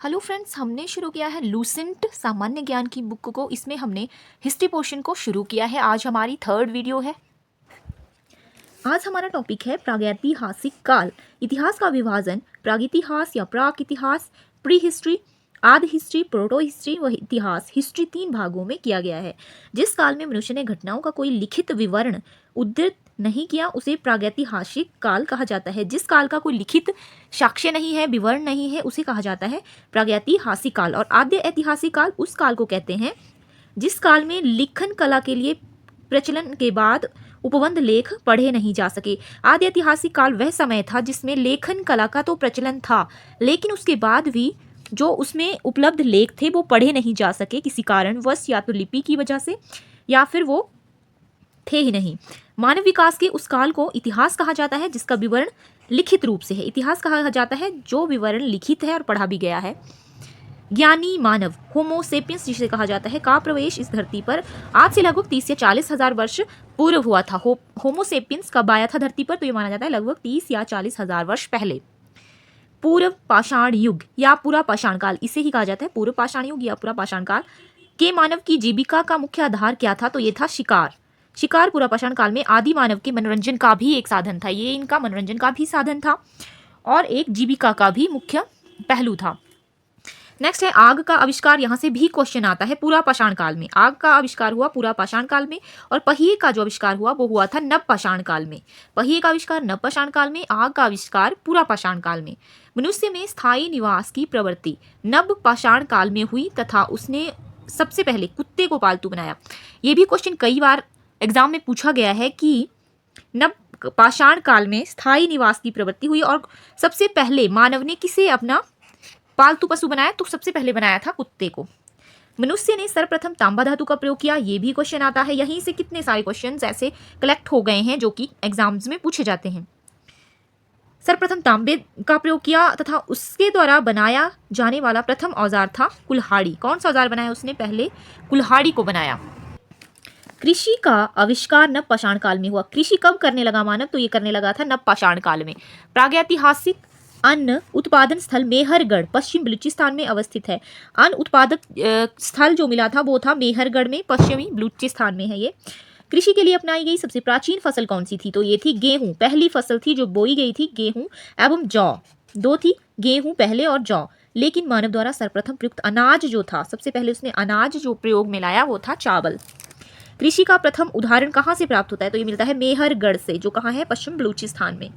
Hello friends, हमने शुरू किया है लूसेंट सामान्य ज्ञान की बुक को। इसमें हमने हिस्ट्री पोर्शन को शुरू किया है। आज हमारी 3rd वीडियो है। आज हमारा टॉपिक है प्रागैतिहासिक काल। इतिहास का विभाजन प्रागइतिहास या प्राक इतिहास, प्री हिस्ट्री, आदि हिस्ट्री, प्रोटो हिस्ट्री व इतिहास हिस्ट्री 3 भागों में किया गया है। जिस काल में मनुष्य ने घटनाओं का कोई लिखित विवरण उद्धृत नहीं किया उसे प्रागैतिहासिक काल कहा जाता है। जिस काल का कोई लिखित साक्ष्य नहीं है, विवरण नहीं है, उसे कहा जाता है प्रागैतिहासिक काल। और आद्य ऐतिहासिक काल उस काल को कहते हैं जिस काल में लिखन कला के लिए प्रचलन के बाद उपबंध लेख पढ़े नहीं जा सके। आद्य ऐतिहासिक काल वह समय था जिसमें लेखन कला का तो प्रचलन था, लेकिन उसके बाद भी जो उसमें उपलब्ध लेख थे वो पढ़े नहीं जा सके किसी कारणवश, या तो लिपि की वजह से या फिर वो थे ही नहीं। मानव विकास के उस काल को इतिहास कहा जाता है जिसका विवरण लिखित रूप से है। इतिहास कहा जाता है जो विवरण लिखित है और पढ़ा भी गया है। ज्ञानी मानव होमो सेपियंस जिसे कहा जाता है का प्रवेश इस धरती पर आज से लगभग 30 या 40 हजार वर्ष पूर्व हुआ था। होमो सेपियंस कब आया था धरती पर, तो ये माना जाता है लगभग 30 या 40 हजार वर्ष पहले। पूर्व पाषाण युग या पूरा पाषाण काल, इसे ही कहा जाता है पूर्व पाषाण युग या पूरा पाषाण काल के मानव की जीविका का मुख्य आधार क्या था, तो ये था शिकार। शिकार पूरा पाषाण काल में आदि मानव के मनोरंजन का भी एक साधन था। ये इनका मनोरंजन का भी साधन था और एक जीविका का भी मुख्य पहलू था। नेक्स्ट है आग का आविष्कार। यहाँ से भी क्वेश्चन आता है। पूरा पाषाण काल में आग का आविष्कार हुआ पूरा पाषाण काल में, और पहिए का जो आविष्कार हुआ वो हुआ था नव पाषाण काल में। पहिए का आविष्कार नव पाषाण काल में, आग का आविष्कार पूरा पाषाण काल में। मनुष्य में स्थायी निवास की प्रवृत्ति नव पाषाण काल में हुई तथा उसने सबसे पहले कुत्ते को पालतू बनाया। ये भी क्वेश्चन कई बार एग्जाम में पूछा गया है कि नव पाषाण काल में स्थायी निवास की प्रवृत्ति हुई और सबसे पहले मानव ने किसे अपना पालतू पशु बनाया, तो सबसे पहले बनाया था कुत्ते को। मनुष्य ने सर्वप्रथम तांबा धातु का प्रयोग किया। ये भी क्वेश्चन आता है। यहीं से कितने सारे क्वेश्चंस ऐसे कलेक्ट हो गए हैं जो कि एग्जाम्स में पूछे जाते हैं। सर्वप्रथम तांबे का प्रयोग किया तथा उसके द्वारा बनाया जाने वाला प्रथम औजार था कुल्हाड़ी। कौन सा औजार बनाया उसने? पहले कुल्हाड़ी को बनाया। कृषि का आविष्कार नव पाषाण काल में हुआ। कृषि कब करने लगा मानव, तो ये करने लगा था नव पाषाण काल में। प्रागैतिहासिक अन्न उत्पादन स्थल मेहरगढ़ पश्चिम बलूचिस्तान में अवस्थित है। अन्न उत्पादक स्थल जो मिला था वो था मेहरगढ़ में, पश्चिमी बलूचिस्तान में है ये। कृषि के लिए अपनाई गई सबसे प्राचीन फसल कौन सी थी, तो ये थी गेहूं। पहली फसल थी जो बोई गई थी गेहूं एवं जौ। दो थी, गेहूं पहले और जौ। लेकिन मानव द्वारा सर्वप्रथम प्रयुक्त अनाज जो था, सबसे पहले उसने अनाज जो प्रयोग में लाया वो था चावल। कृषि का प्रथम उदाहरण कहाँ से प्राप्त होता है, तो ये मिलता है मेहरगढ़ से, जो कहाँ है? पश्चिम बलूचिस्तान में।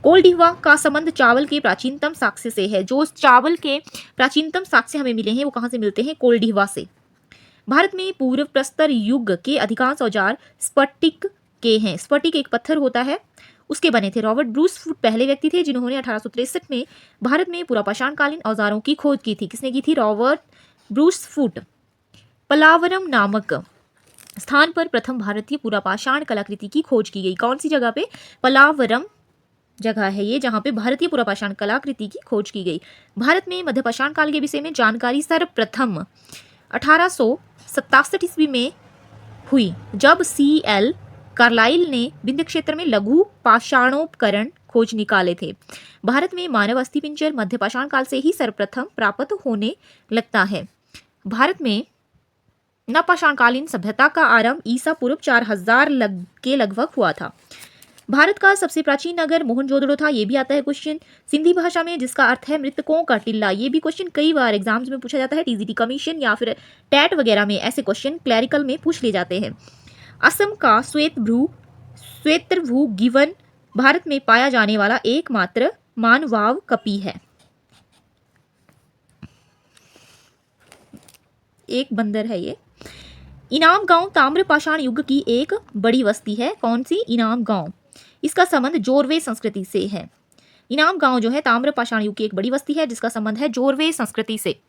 कोल्डिहवा का संबंध चावल के प्राचीनतम साक्ष्य से है। जो चावल के प्राचीनतम साक्ष्य हमें मिले हैं वो कहाँ से मिलते हैं? कोल्डिहवा से। भारत में पूर्व प्रस्तर युग के अधिकांश औजार स्फटिक के हैं। स्फटिक एक पत्थर होता है, उसके बने थे। रॉबर्ट ब्रूस फुट पहले व्यक्ति थे जिन्होंने 1863 में भारत में पूरा पाषाणकालीन औजारों की खोज की थी। किसने की थी? Robert Bruce foot. पलावरम नामक स्थान पर प्रथम भारतीय पूरा पाषाण कलाकृति की खोज की गई। कौन सी जगह पे? पलावरम जगह है ये जहाँ पे भारतीय पूरा पाषाण कलाकृति की खोज की गई। भारत में मध्य पाषाण काल के विषय में जानकारी सर्वप्रथम 1867 ईस्वी में हुई, जब CL कार्लाइल ने विंध्य क्षेत्र में लघु पाषाणोपकरण खोज निकाले थे। भारत में मानव अस्थिपिंजर मध्य पाषाण काल से ही सर्वप्रथम प्राप्त होने लगता है। भारत में नवपाषाणकालीन सभ्यता का आरंभ ईसा पूर्व 4000 के लगभग हुआ था। भारत का सबसे प्राचीन नगर मोहनजोदड़ो था। ये भी आता है क्वेश्चन सिंधी भाषा में, जिसका अर्थ है मृतकों का टिल्ला। ये भी क्वेश्चन कई बार एग्जाम्स में पूछा जाता है। TGT कमीशन या फिर टैट वगैरह में ऐसे क्वेश्चन क्लैरिकल में पूछ लिए जाते हैं। असम का श्वेतभ्रू गिवन भारत में पाया जाने वाला एकमात्र मानवाव कपि है। एक बंदर है ये। इनाम गांव ताम्र पाषाण युग की एक बड़ी बस्ती है। कौन सी? इनाम गांव। इसका संबंध जोरवे संस्कृति से है। इनाम गांव जो है ताम्र पाषाण युग की एक बड़ी बस्ती है जिसका संबंध है जोरवे संस्कृति से।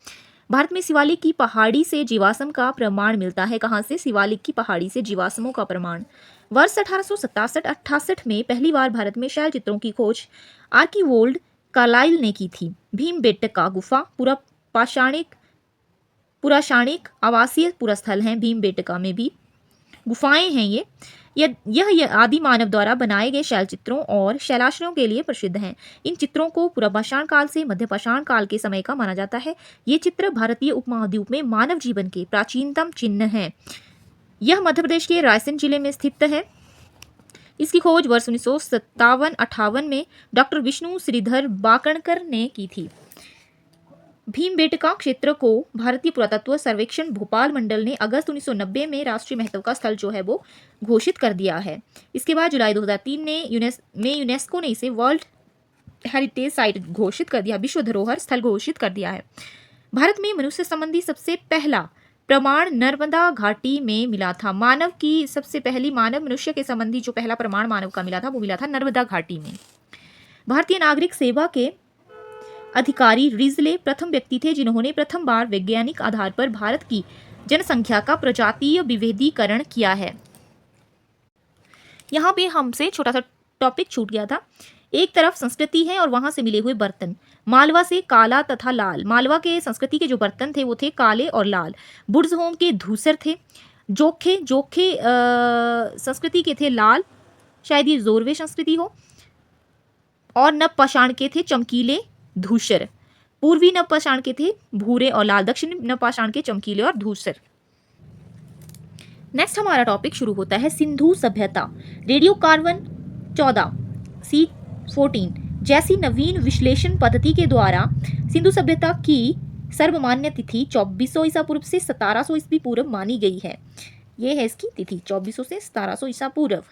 भारत में शिवालिक की पहाड़ी से जीवाश्म का प्रमाण मिलता है। कहाँ से? शिवालिक की पहाड़ी से जीवाश्मों का प्रमाण। वर्ष 1867-68 में पहली बार भारत में शैल चित्रों की खोज आर्किवोल्ड कार्लाइल ने की थी। भीमबेटका गुफा पुराशाणिक आवासीय पुरस्थल हैं। भीमबेटका में भी गुफाएं हैं ये। यह आदि मानव द्वारा बनाए गए शैल चित्रों और शैलाश्रयों के लिए प्रसिद्ध हैं। इन चित्रों को पूर्वपाषाण काल से मध्यपाषाण काल के समय का माना जाता है। ये चित्र भारतीय उपमहाद्वीप में मानव जीवन के प्राचीनतम चिन्ह हैं। यह मध्य प्रदेश के रायसेन जिले में स्थित है। इसकी खोज वर्ष 1957-58 में डॉक्टर विष्णु श्रीधर बाकणकर ने की थी। भीमबेटका क्षेत्र को भारतीय पुरातत्व सर्वेक्षण भोपाल मंडल ने अगस्त 1990 में राष्ट्रीय महत्व का स्थल जो है वो घोषित कर दिया है। इसके बाद जुलाई 2003 में यूनेस्को ने इसे वर्ल्ड हेरिटेज साइट घोषित कर दिया, विश्व धरोहर स्थल घोषित कर दिया है। भारत में मनुष्य संबंधी सबसे पहला प्रमाण नर्मदा घाटी में मिला था। मानव की सबसे पहली मानव मनुष्य के संबंधी जो पहला प्रमाण मानव का मिला था वो मिला था नर्मदा घाटी में। भारतीय नागरिक सेवा के अधिकारी रिजले प्रथम व्यक्ति थे जिन्होंने प्रथम बार वैज्ञानिक आधार पर भारत की जनसंख्या का प्रजातीय विभेदीकरण किया है। यहाँ पे हमसे छोटा सा टॉपिक छूट गया था। एक तरफ संस्कृति है और वहां से मिले हुए बर्तन। मालवा से काला तथा लाल। मालवा के संस्कृति के जो बर्तन थे वो थे काले और लाल। बुर्जहोम के धूसर थे। जोखे संस्कृति के थे लाल, शायद ये जोरवे संस्कृति हो। और नवपाषाण के थे चमकीले धूसर। पूर्वी नवपाषाण के थे भूरे और लाल। दक्षिणी नवपाषाण के चमकीले और धूसर। नेक्स्ट हमारा टॉपिक शुरू होता है सिंधु सभ्यता। रेडियो कार्बन 14 C14 जैसी नवीन विश्लेषण पद्धति के द्वारा सिंधु सभ्यता की सर्वमान्य तिथि 2400 ईसा पूर्व से 1700 ईस्वी पूर्व मानी गई है। ये है इसकी तिथि 2400 से 1700 ईसा पूर्व।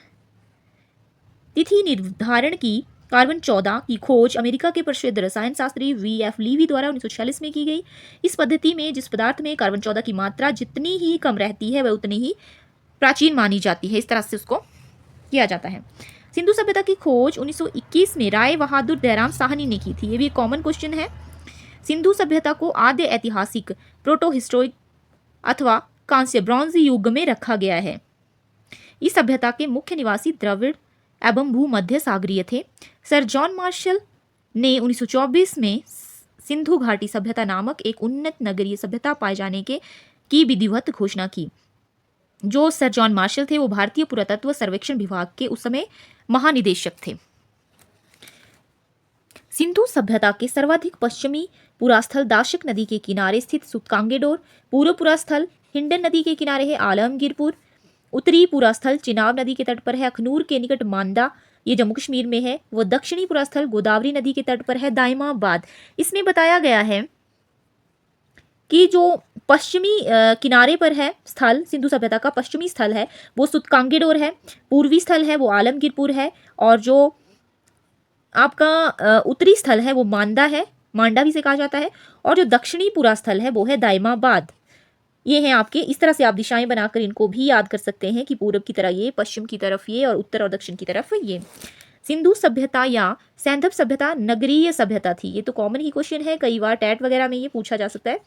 तिथि निर्धारण की कार्बन 14 की खोज अमेरिका के प्रसिद्ध रसायन शास्त्री V.F. लीवी द्वारा 1946 में की गई। इस पद्धति में जिस पदार्थ में कार्बन 14 की मात्रा जितनी ही कम रहती है वह उतनी ही प्राचीन मानी जाती है। इस तरह से उसको किया जाता है। सिंधु सभ्यता की खोज 1921 में राय बहादुर दयाराम साहनी ने की थी। ये भी एक कॉमन क्वेश्चन है। सिंधु सभ्यता को आद्य ऐतिहासिक प्रोटो हिस्टोरिक अथवा कांस्य ब्रॉन्ज युग में रखा गया है। इस सभ्यता के मुख्य निवासी द्रविड़ एवं भूमध्य सागरीय थे। सर जॉन मार्शल ने 1924 में सिंधु घाटी सभ्यता नामक एक उन्नत नगरीय सभ्यता पाए जाने की विधिवत घोषणा की। जो सर जॉन मार्शल थे वो भारतीय पुरातत्व सर्वेक्षण विभाग के उस समय महानिदेशक थे। सिंधु सभ्यता के सर्वाधिक पश्चिमी पुरास्थल दाशक नदी के किनारे स्थित सुतकांगेडोर। पूर्व पुरास्थल हिंडन नदी के किनारे है आलमगीरपुर। उत्तरी पुरास्थल चिनाब नदी के तट पर है अखनूर के निकट मांदा, ये जम्मू कश्मीर में है। वो दक्षिणी पुरास्थल गोदावरी नदी के तट पर है दाइमाबाद। इसमें बताया गया है कि जो पश्चिमी किनारे पर है स्थल, सिंधु सभ्यता का पश्चिमी स्थल है वो सुतकांगेडोर है। पूर्वी स्थल है वो आलमगीरपुर है। और जो आपका उत्तरी स्थल है वो मांदा है, मांडा भी से कहा जाता है। और जो दक्षिणी पुरास्थल है वो है दाइमाबाद। ये हैं आपके, इस तरह से आप दिशाएं बनाकर इनको भी याद कर सकते हैं कि पूर्व की तरह ये, पश्चिम की तरफ ये और उत्तर और दक्षिण की तरफ ये। सिंधु सभ्यता या सैंधव सभ्यता नगरीय सभ्यता थी। ये तो कॉमन ही क्वेश्चन है, कई बार टैट वगैरह में ये पूछा जा सकता है।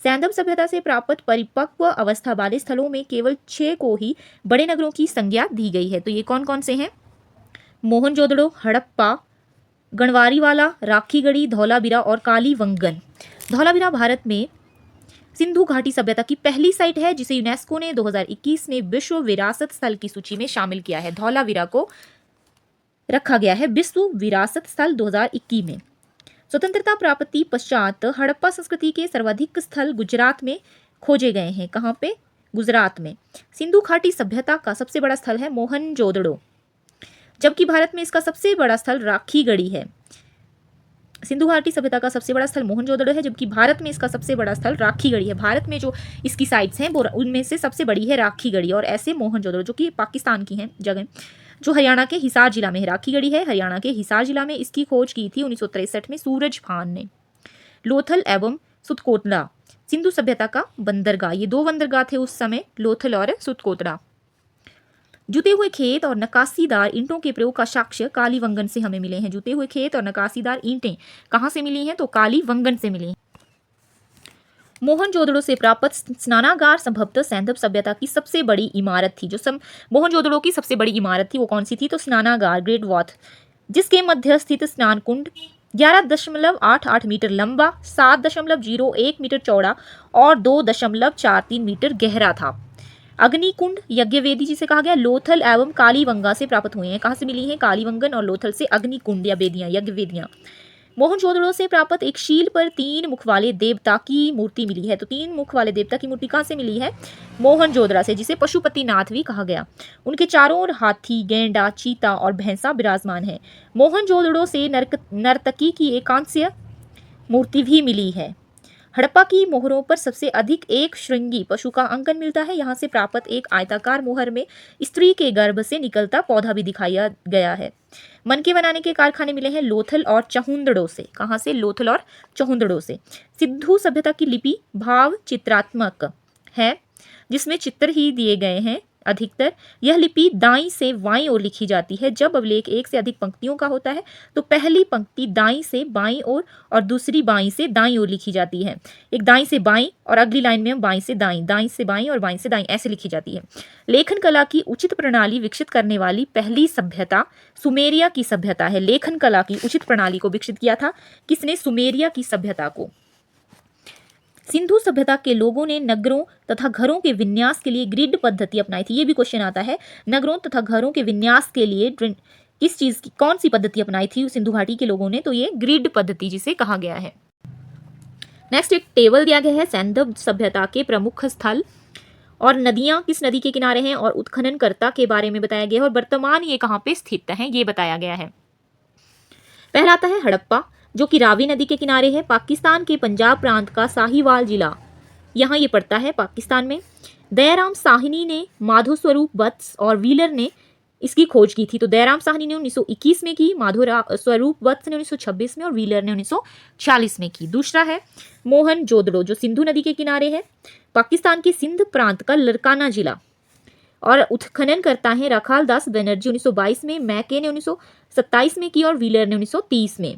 सैंधव सभ्यता से प्राप्त परिपक्व अवस्था वाले स्थलों में केवल 6 को ही बड़े नगरों की संज्ञा दी गई है। तो ये कौन कौन से हैं? मोहनजोदड़ो, हड़प्पा, गणवारीवाला, राखीगढ़ी, धौलावीरा और कालीवंगन। धौलावीरा भारत में सिंधु घाटी सभ्यता की पहली साइट है जिसे यूनेस्को ने 2021 में विश्व विरासत स्थल की सूची में शामिल किया है। धौलावीरा को रखा गया है विश्व विरासत स्थल 2021 में। स्वतंत्रता प्राप्ति पश्चात हड़प्पा संस्कृति के सर्वाधिक स्थल गुजरात में खोजे गए हैं। कहाँ पे? गुजरात में। सिंधु घाटी सभ्यता का सबसे बड़ा स्थल है मोहनजोदड़ो, जबकि भारत में इसका सबसे बड़ा स्थल राखीगढ़ी है। सिंधु घाटी सभ्यता का सबसे बड़ा स्थल मोहनजोदड़ो है, जबकि भारत में इसका सबसे बड़ा स्थल राखीगढ़ी है। भारत में जो इसकी साइट्स हैं वो उनमें से सबसे बड़ी है राखीगढ़ी। और ऐसे मोहनजोदड़ो जो कि पाकिस्तान की हैं जगह, जो हरियाणा के हिसार जिला में है। राखीगढ़ी है हरियाणा के हिसार जिला में। इसकी खोज की थी 1963 में सूरज भान ने। लोथल एवं सुतकोतड़ा सिंधु सभ्यता का बंदरगाह। ये 2 बंदरगाह थे उस समय, लोथल और सुतकोतड़ा। जुते हुए खेत और नकासीदार ईंटों के प्रयोग का साक्ष्य कालीवंगन से हमें मिले हैं। जुते हुए खेत और नकासीदार ईंटें कहाँ से मिली हैं? तो कालीवंगन से मिली हैं। मोहनजोदड़ो से प्राप्त स्नानागार संभवतः सैंधव सभ्यता की सबसे बड़ी इमारत थी। जो मोहनजोदड़ो की सबसे बड़ी इमारत थी वो कौन सी थी? तो स्नानागार, ग्रेट वॉथ, जिसके मध्य स्थित स्नान कुंड 11.88 मीटर लंबा, 7.01 मीटर चौड़ा और 2.43 मीटर गहरा था। अग्निकुंड यज्ञवेदी जिसे कहा गया, लोथल एवं कालीवंगा से प्राप्त हुए हैं। कहाँ से मिली हैं? कालीवंगन और लोथल से अग्निकुंड या वेदियां, यज्ञवेदियां। मोहनजोदड़ो से प्राप्त एक शील पर 3 मुख वाले देवता की मूर्ति मिली है। तो 3 मुख वाले देवता की मूर्ति कहाँ से मिली है? मोहनजोदड़ा से, जिसे पशुपतिनाथ भी कहा गया। उनके चारों ओर हाथी, गेंडा, चीता और भैंसा विराजमान है। मोहनजोदड़ो से नर्तकी की एक कांस्य मूर्ति भी मिली है। हड़प्पा की मोहरों पर सबसे अधिक एक श्रृंगी पशु का अंकन मिलता है। यहाँ से प्राप्त एक आयताकार मोहर में स्त्री के गर्भ से निकलता पौधा भी दिखाया गया है। मनके बनाने के कारखाने मिले हैं लोथल और चहुंदड़ो से। कहाँ से? लोथल और चहुंदड़ो से। सिंधु सभ्यता की लिपि भाव चित्रात्मक है, जिसमें चित्र ही दिए गए हैं अधिकतर। यह लिपि दाईं से बाईं ओर लिखी जाती है। जब अभिलेख एक से अधिक पंक्तियों का होता है तो पहली पंक्ति दाईं से बाईं ओर और दूसरी बाईं से दाईं ओर लिखी जाती है। एक दाईं से बाईं और अगली लाइन में बाईं से दाईं, दाईं से बाईं और बाईं से दाईं ऐसे लिखी जाती है। लेखन कला की उचित प्रणाली विकसित करने वाली पहली सभ्यता सुमेरिया की सभ्यता है। लेखन कला की उचित प्रणाली को विकसित किया था किसने? सुमेरिया की सभ्यता को। सिंधु सभ्यता के लोगों ने नगरों तथा घरों के विन्यास के लिए ग्रिड पद्धति अपनाई थी। ये भी क्वेश्चन आता है, नगरों तथा घरों के विन्यास के लिए किस चीज की, कौन सी पद्धति अपनाई थी सिंधु घाटी के लोगों ने? तो ये ग्रिड पद्धति जिसे कहा गया है। नेक्स्ट एक टेबल दिया गया है सिंधु सभ्यता के प्रमुख स्थल और नदियां किस नदी के किनारे हैं और उत्खननकर्ता के बारे में बताया गया है और वर्तमान ये कहाँ पे स्थित है ये बताया गया है। पहला आता है हड़प्पा, जो कि रावी नदी के किनारे है। पाकिस्तान के पंजाब प्रांत का साहिवाल जिला यहाँ ये पड़ता है पाकिस्तान में। दयाराम साहनी ने माधो स्वरूप वत्स और व्हीलर ने इसकी खोज की थी। तो दयाराम साहनी ने 1921 में की, माधो स्वरूप वत्स ने 1926 में और व्हीलर ने 1940 में की। दूसरा है मोहनजोदड़ो, जो सिंधु नदी के किनारे है, पाकिस्तान के सिंध प्रांत का लरकाना जिला। और उत्खनन करता है रखाल दास बनर्जी 1922 में, मैके ने 1927 में की और व्हीलर ने 1930 में।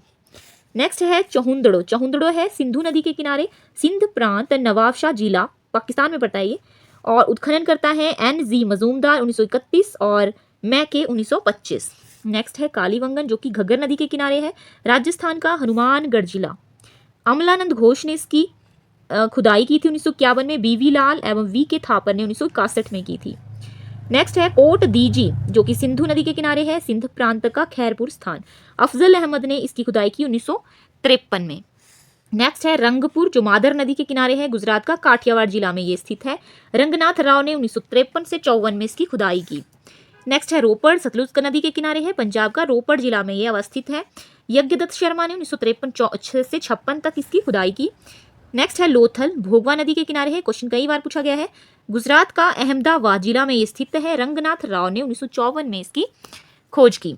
नेक्स्ट है चहुंदड़ो। चहुंदड़ो है सिंधु नदी के किनारे, सिंध प्रांत, नवाबशाह जिला, पाकिस्तान में पड़ता है ये। और उत्खनन करता है NG मजूमदार 1931 और मैके 1925। नेक्स्ट है कालीवंगन, जो कि घग्गर नदी के किनारे है, राजस्थान का हनुमानगढ़ जिला। अमलानंद घोष ने इसकी खुदाई की थी 1951 में, BV लाल एवं VK थापर ने 1961 में की थी। नेक्स्ट है कोट दीजी, जो कि सिंधु नदी के किनारे है, सिंध प्रांत का खैरपुर स्थान। अफजल अहमद ने इसकी खुदाई की 1953 में। नेक्स्ट है रंगपुर, जो मादर नदी के किनारे है, गुजरात का काठियावाड़ जिला में ये स्थित है। रंगनाथ राव ने 1953 से 54 में इसकी खुदाई की। नेक्स्ट है रोपड़, सतलुज नदी के किनारे है, पंजाब का रोपड़ जिला में ये अवस्थित है। यज्ञदत्त शर्मा ने 1953 से 56 तक इसकी खुदाई की। नेक्स्ट है लोथल, भोगवा नदी के किनारे है, क्वेश्चन कई बार पूछा गया है, गुजरात का अहमदाबाद जिला में ये स्थित है। रंगनाथ राव ने 1954 में इसकी खोज की।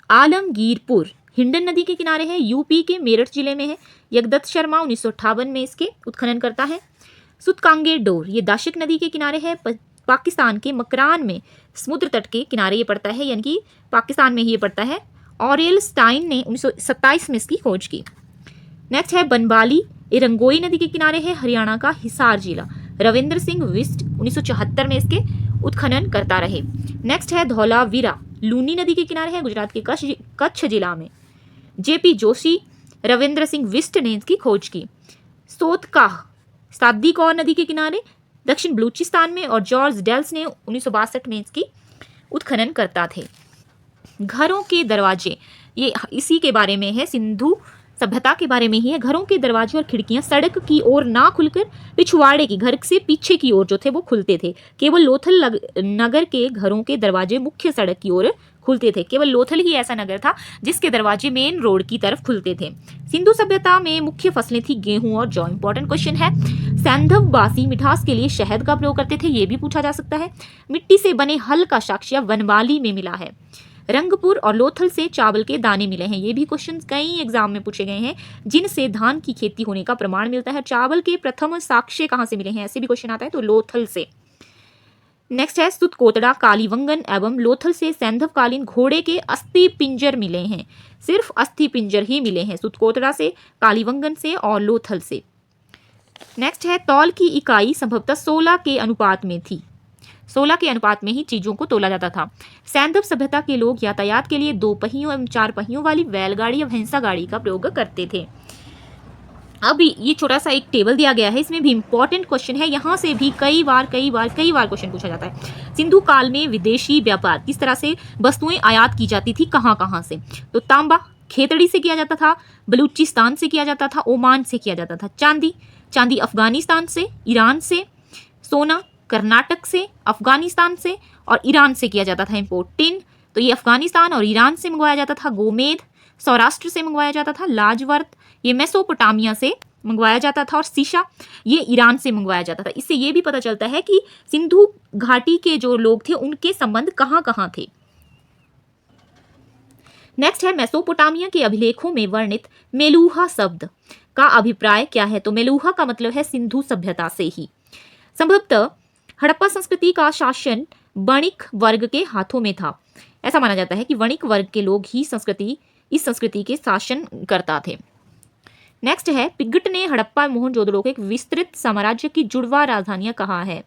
आलमगीरपुर हिंडन नदी के किनारे है, यूपी के मेरठ जिले में है। यज्ञदत्त शर्मा 1958 में इसके उत्खनन करता है। सुतकांगे डोर, ये दाशिक नदी के किनारे है, पाकिस्तान के मकरान में समुद्र तट के किनारे ये पड़ता है, यानी कि पाकिस्तान में ही ये पड़ता है। ऑरियल स्टाइन ने 1927 में इसकी खोज की। नेक्स्ट है बनबाली, ये रंगोई नदी के किनारे है, हरियाणा का हिसार जिला। रविंद्र सिंह बिष्ट 1974 में इसके उत्खनन करता रहे। नेक्स्ट है धौलावीरा, लूनी नदी के किनारे है, गुजरात के कच्छ जिला में। JP जोशी, रविंद्र सिंह बिष्ट ने इसकी खोज की। सोतकाह, सादी कौर नदी के किनारे, दक्षिण बलूचिस्तान में, और जॉर्ज डेल्स ने 1962 में इसकी उत्खनन करता थे। घरों के दरवाजे, ये इसी के बारे में है, सिंधु सभ्यता के बारे में ही है। घरों के दरवाजे और खिड़कियां सड़क की ओर ना खुलकर पिछवाड़े की, घर से पीछे की ओर जो थे वो खुलते थे। केवल लोथल नगर के घरों के दरवाजे मुख्य सड़क की ओर खुलते थे। केवल लोथल ही ऐसा नगर था जिसके दरवाजे मेन रोड की तरफ खुलते थे। सिंधु सभ्यता में मुख्य फसलें थी गेहूं और जौ। इंपॉर्टेंट क्वेश्चन है। सैंधववासी मिठास के लिए शहद का प्रयोग करते थे, ये भी पूछा जा सकता है। मिट्टी से बने हल का साक्ष्य वनवाली में मिला है। रंगपुर और लोथल से चावल के दाने मिले हैं, ये भी क्वेश्चन कई एग्जाम में पूछे गए हैं, जिनसे धान की खेती होने का प्रमाण मिलता है। चावल के प्रथम साक्ष्य कहाँ से मिले हैं, ऐसे भी क्वेश्चन आता है, तो लोथल से। नेक्स्ट है सुतकोतड़ा, कालीवंगन एवं लोथल से सैंधवकालीन घोड़े के अस्थि पिंजर मिले हैं। सिर्फ अस्थि पिंजर ही मिले हैं सुतकोतड़ा से, कालीवंगन से और लोथल से। नेक्स्ट है तौल की इकाई संभवतः 16 के अनुपात में थी। 16 के अनुपात में ही चीजों को तोला जाता था। सैंधव सभ्यता के लोग यातायात के लिए 2 पहियों एवं 4 पहियों वाली बैलगाड़ी या भैंसा गाड़ी का प्रयोग करते थे। अब ये छोटा सा एक टेबल दिया गया है, इसमें भी इंपॉर्टेंट क्वेश्चन है, यहाँ से भी कई बार क्वेश्चन पूछा जाता है। सिंधु काल में विदेशी व्यापार किस तरह से वस्तुएं आयात की जाती थी, कहाँ कहाँ से? तो तांबा खेतड़ी से किया जाता था, बलूचिस्तान से किया जाता था, ओमान से किया जाता था। चांदी अफगानिस्तान से, ईरान से। सोना कर्नाटक से, अफगानिस्तान से और ईरान से किया जाता था इंपोर्ट। टिन तो ये अफगानिस्तान और ईरान से मंगवाया जाता था। गोमेद सौराष्ट्र से मंगवाया जाता था। लाजवर्त ये मेसोपोटामिया से मंगवाया जाता था। और सीशा ये ईरान से मंगवाया जाता था। इससे ये भी पता चलता है कि सिंधु घाटी के जो लोग थे उनके संबंध कहाँ कहाँ थे। नेक्स्ट है मेसोपोटामिया के अभिलेखों में वर्णित मेलूहा शब्द का अभिप्राय क्या है? तो मेलूहा का मतलब है सिंधु सभ्यता से ही। संभवतः हड़प्पा संस्कृति का शासन वणिक वर्ग के हाथों में था। ऐसा माना जाता है कि वणिक वर्ग के लोग ही इस संस्कृति के शासन करता थे। नेक्स्ट है पिगट ने हड़प्पा मोहनजोदड़ो को एक विस्तृत साम्राज्य की जुड़वा राजधानियां कहा है।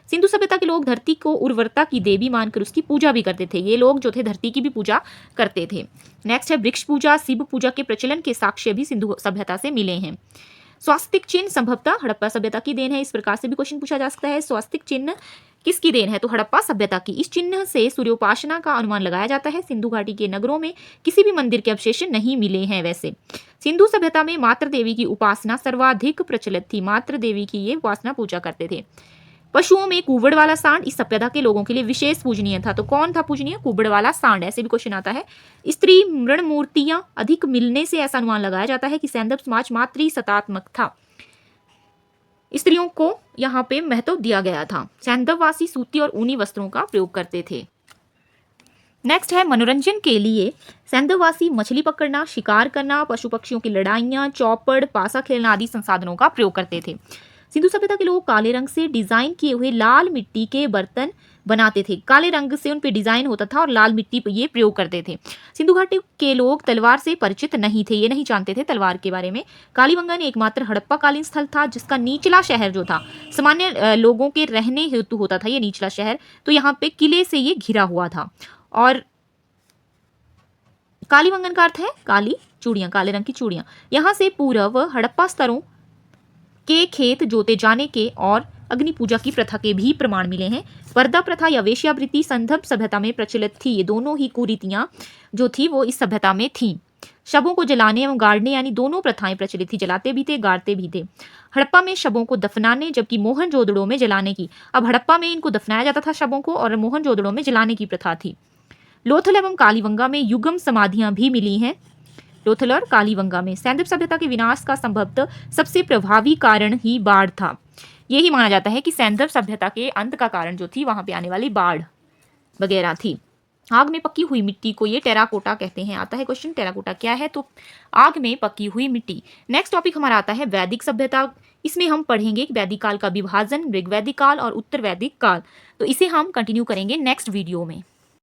सिंधु सभ्यता के लोग धरती को उर्वरता की देवी मानकर उसकी पूजा भी करते थे। ये लोग जो थे धरती की भी पूजा करते थे। नेक्स्ट है वृक्ष पूजा, शिव पूजा के प्रचलन के साक्ष्य भी सिंधु सभ्यता से मिले हैं। स्वास्तिक चिन्ह संभवतः हड़प्पा सभ्यता की देन है। इस प्रकार से भी क्वेश्चन पूछा जा सकता है, स्वास्तिक चिन्ह किसकी देन है? तो हड़प्पा सभ्यता की। इस चिन्ह से सूर्योपासना का अनुमान लगाया जाता है। सिंधु घाटी के नगरों में किसी भी मंदिर के अवशेष नहीं मिले हैं। वैसे सिंधु सभ्यता में मातृ देवी की उपासना सर्वाधिक प्रचलित थी। मातृ देवी की ये उपासना पूजा करते थे। पशुओं में कुबड़ वाला सांड इस सभ्यता के लोगों के लिए विशेष पूजनीय था। तो कौन था पूजनीय? कुबड़ वाला सांड। ऐसे भी क्वेश्चन आता है। स्त्री मृण मूर्तियां अधिक मिलने से ऐसा अनुमान लगाया जाता है कि सैंधव समाज मातृ सत्तात्मक था। स्त्रियों को यहाँ पे महत्व दिया गया था। सैंधववासी सूती और ऊनी वस्त्रों का प्रयोग करते थे। नेक्स्ट है मनोरंजन के लिए सैंधववासी मछली पकड़ना, शिकार करना, पशु पक्षियों की लड़ाइयाँ, चौपड़, पासा खेलना आदि संसाधनों का प्रयोग करते थे। सिंधु सभ्यता के लोग काले रंग से डिजाइन किए हुए लाल मिट्टी के बर्तन बनाते थे। काले रंग से उन पे डिजाइन होता था और लाल मिट्टी पे ये प्रयोग करते थे। सिंधु घाटी के लोग तलवार से परिचित नहीं थे, ये नहीं जानते थे तलवार के बारे में। कालीबंगन एकमात्र हड़प्पा कालीन स्थल था जिसका निचला शहर जो था सामान्य लोगों के रहने हेतु होता था। ये निचला शहर तो यहाँ पे किले से ये घिरा हुआ था। और कालीबंगन का अर्थ है काली चूड़ियां, काले रंग की चूड़ियां। यहाँ से पूर्व हड़प्पा स्तरों के खेत जोते जाने के और अग्नि पूजा की प्रथा के भी प्रमाण मिले हैं। पर्दा प्रथा या वेश्यावृत्ति संदर्भ सभ्यता में प्रचलित थी। ये दोनों ही कुरीतियां जो थी वो इस सभ्यता में थी। शवों को जलाने एवं गाड़ने यानी दोनों प्रथाएं प्रचलित थी। जलाते भी थे, गाड़ते भी थे। हड़प्पा में शवों को दफनाने जबकि मोहनजोदड़ो में जलाने की। अब हड़प्पा में इनको दफनाया जाता था शवों को और मोहनजोदड़ो में जलाने की प्रथा थी। लोथल एवं कालीबंगा में युगम समाधियां भी मिली हैं। लोथल और कालीबंगा में सैंधव सभ्यता के विनाश का संभवतः सबसे प्रभावी कारण ही बाढ़ था। यही माना जाता है कि सैंधव सभ्यता के अंत का कारण जो थी वहां पे आने वाली बाढ़ वगैरह थी। आग में पकी हुई मिट्टी को ये टेराकोटा कहते हैं। आता है क्वेश्चन टेराकोटा क्या है? तो आग में पकी हुई मिट्टी। नेक्स्ट टॉपिक हमारा आता है वैदिक सभ्यता। इसमें हम पढ़ेंगे वैदिक काल का विभाजन, ऋग्वैदिक काल और उत्तर वैदिक काल। तो इसे हम कंटिन्यू करेंगे नेक्स्ट वीडियो में।